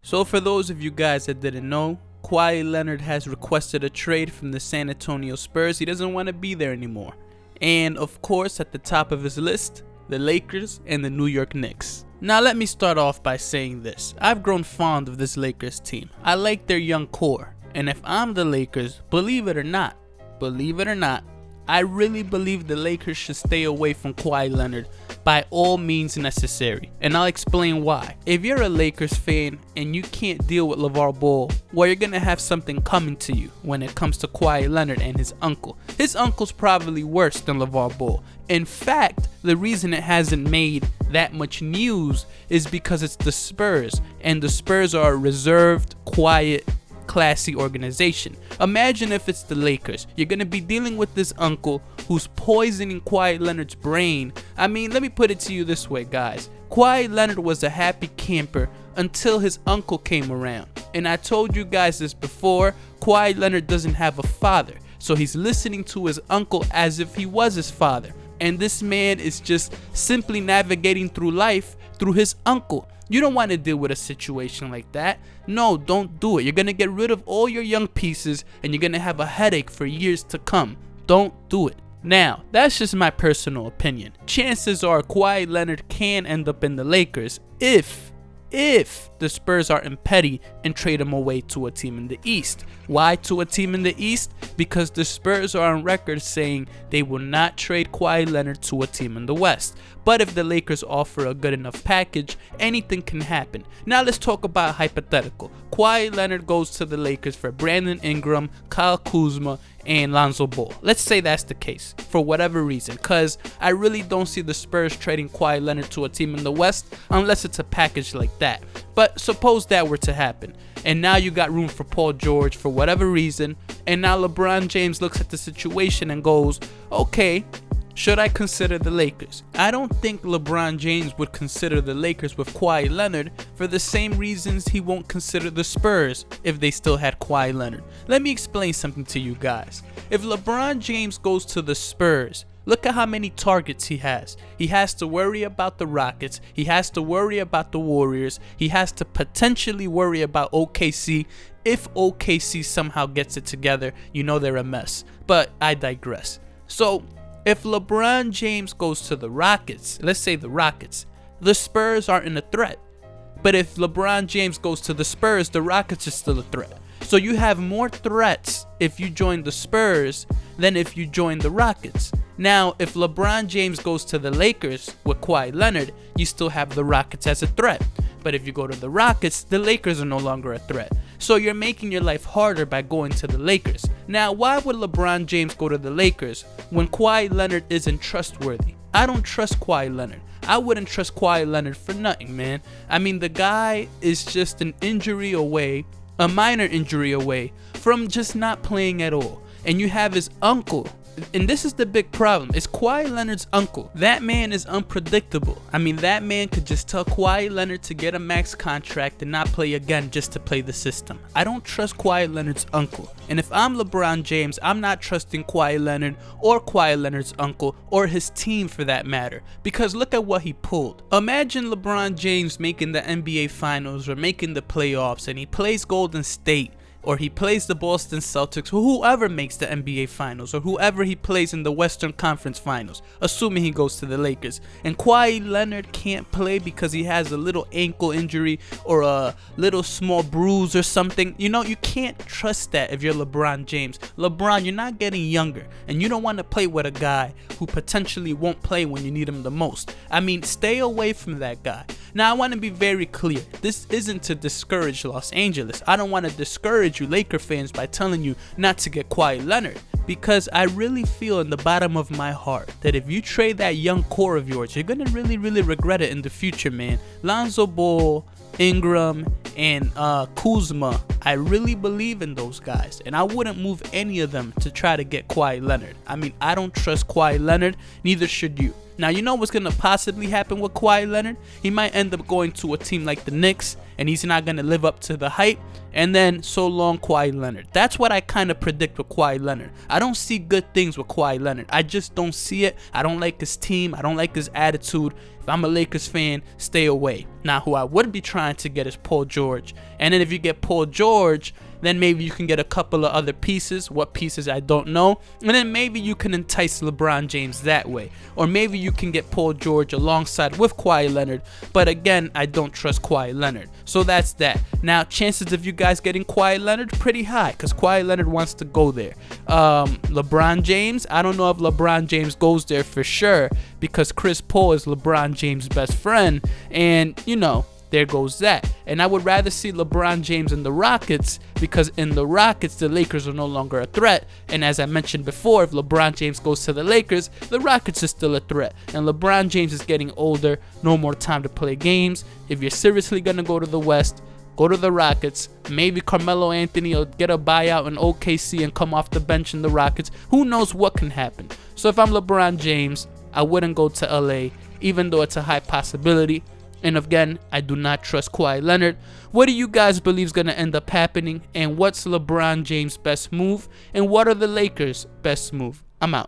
So for those of you guys that didn't know, Kawhi Leonard has requested a trade from the San Antonio Spurs. He doesn't want to be there anymore. And of course, at the top of his list, the Lakers and the New York Knicks. Now let me start off by saying this. I've grown fond of this Lakers team. I like their young core. And if I'm the Lakers, believe it or not, I really believe the Lakers should stay away from Kawhi Leonard by all means necessary. And I'll explain why. If you're a Lakers fan and you can't deal with LeVar Ball, well, you're going to have something coming to you when it comes to Kawhi Leonard and his uncle. His uncle's probably worse than LeVar Ball. In fact, the reason it hasn't made that much news is because it's the Spurs. And the Spurs are a reserved, quiet, classy organization. Imagine if it's the Lakers. You're going to be dealing with this uncle who's poisoning Kawhi Leonard's brain. I mean, let me put it to you this way, guys. Kawhi Leonard was a happy camper until his uncle came around. And I told you guys this before, Kawhi Leonard doesn't have a father. So he's listening to his uncle as if he was his father. And this man is just simply navigating through life through his uncle. You don't want to deal with a situation like that. No, don't do it. You're going to get rid of all your young pieces and you're going to have a headache for years to come. Don't do it. Now, that's just my personal opinion. Chances are Kawhi Leonard can end up in the Lakers if the Spurs are petty and trade him away to a team in the East. Why to a team in the East? Because the Spurs are on record saying they will not trade Kawhi Leonard to a team in the West. But if the Lakers offer a good enough package, anything can happen. Now let's talk about hypothetical. Kawhi Leonard goes to the Lakers for Brandon Ingram, Kyle Kuzma, and Lonzo Ball. Let's say that's the case for whatever reason, because I really don't see the Spurs trading Kawhi Leonard to a team in the West unless it's a package like that. But suppose that were to happen, and now you got room for Paul George for whatever reason, and now LeBron James looks at the situation and goes, okay, should I consider the Lakers? I don't think LeBron James would consider the Lakers with Kawhi Leonard for the same reasons he won't consider the Spurs if they still had Kawhi Leonard. Let me explain something to you guys. If LeBron James goes to the Spurs, look at how many targets he has. He has to worry about the Rockets. He has to worry about the Warriors. He has to potentially worry about OKC. If OKC somehow gets it together, you know they're a mess. But I digress. So if LeBron James goes to the Rockets, let's say the Rockets, the Spurs aren't a threat. But if LeBron James goes to the Spurs, the Rockets are still a threat. So you have more threats if you join the Spurs than if you join the Rockets. Now, if LeBron James goes to the Lakers with Kawhi Leonard, you still have the Rockets as a threat. But if you go to the Rockets, the Lakers are no longer a threat. So you're making your life harder by going to the Lakers. Now, why would LeBron James go to the Lakers when Kawhi Leonard isn't trustworthy? I don't trust Kawhi Leonard. I wouldn't trust Kawhi Leonard for nothing, man. I mean, the guy is just an injury away, a minor injury away from just not playing at all. And you have his uncle. And this is the big problem. It's Kawhi Leonard's uncle. That man is unpredictable. I mean, that man could just tell Kawhi Leonard to get a max contract and not play again just to play the system. I don't trust Kawhi Leonard's uncle. And if I'm LeBron James, I'm not trusting Kawhi Leonard or Kawhi Leonard's uncle or his team for that matter. Because look at what he pulled. Imagine LeBron James making the NBA Finals or making the playoffs and he plays Golden State, or he plays the Boston Celtics, or whoever makes the NBA Finals, or whoever he plays in the Western Conference Finals, assuming he goes to the Lakers. And Kawhi Leonard can't play because he has a little ankle injury or a little small bruise or something. You know, you can't trust that if you're LeBron James. LeBron, you're not getting younger, and you don't want to play with a guy who potentially won't play when you need him the most. I mean, stay away from that guy. Now, I want to be very clear. This isn't to discourage Los Angeles. I don't want to discourage you Laker fans by telling you not to get Kawhi Leonard, because I really feel in the bottom of my heart that if you trade that young core of yours, you're going to really regret it in the future, man. Lonzo Ball, Ingram, and Kuzma, I really believe in those guys, and I wouldn't move any of them to try to get Kawhi Leonard. I mean, I don't trust Kawhi Leonard, neither should you. Now, you know what's going to possibly happen with Kawhi Leonard? He might end up going to a team like the Knicks, and he's not going to live up to the hype, and then so long Kawhi Leonard. That's what I kind of predict with Kawhi Leonard. I don't see good things with Kawhi Leonard. I just don't see it. I don't like his team. I don't like his attitude. If I'm a Lakers fan, stay away. Now, who I would be trying to get is Paul George. And then if you get Paul George, then maybe you can get a couple of other pieces. What pieces, I don't know. And then maybe you can entice LeBron James that way. Or maybe you can get Paul George alongside with Kawhi Leonard. But again, I don't trust Kawhi Leonard. So that's that. Now, chances of you guys getting Kawhi Leonard, pretty high, because Kawhi Leonard wants to go there. LeBron James, I don't know if LeBron James goes there for sure, because Chris Paul is LeBron James' best friend. And, you know, there goes that. And I would rather see LeBron James in the Rockets, because in the Rockets, the Lakers are no longer a threat. And as I mentioned before, if LeBron James goes to the Lakers, the Rockets is still a threat. And LeBron James is getting older, no more time to play games. If you're seriously going to go to the West, go to the Rockets. Maybe Carmelo Anthony will get a buyout in OKC and come off the bench in the Rockets. Who knows what can happen? So if I'm LeBron James, I wouldn't go to LA, even though it's a high possibility. And again, I do not trust Kawhi Leonard. What do you guys believe is going to end up happening? And what's LeBron James' best move? And what are the Lakers' best move? I'm out.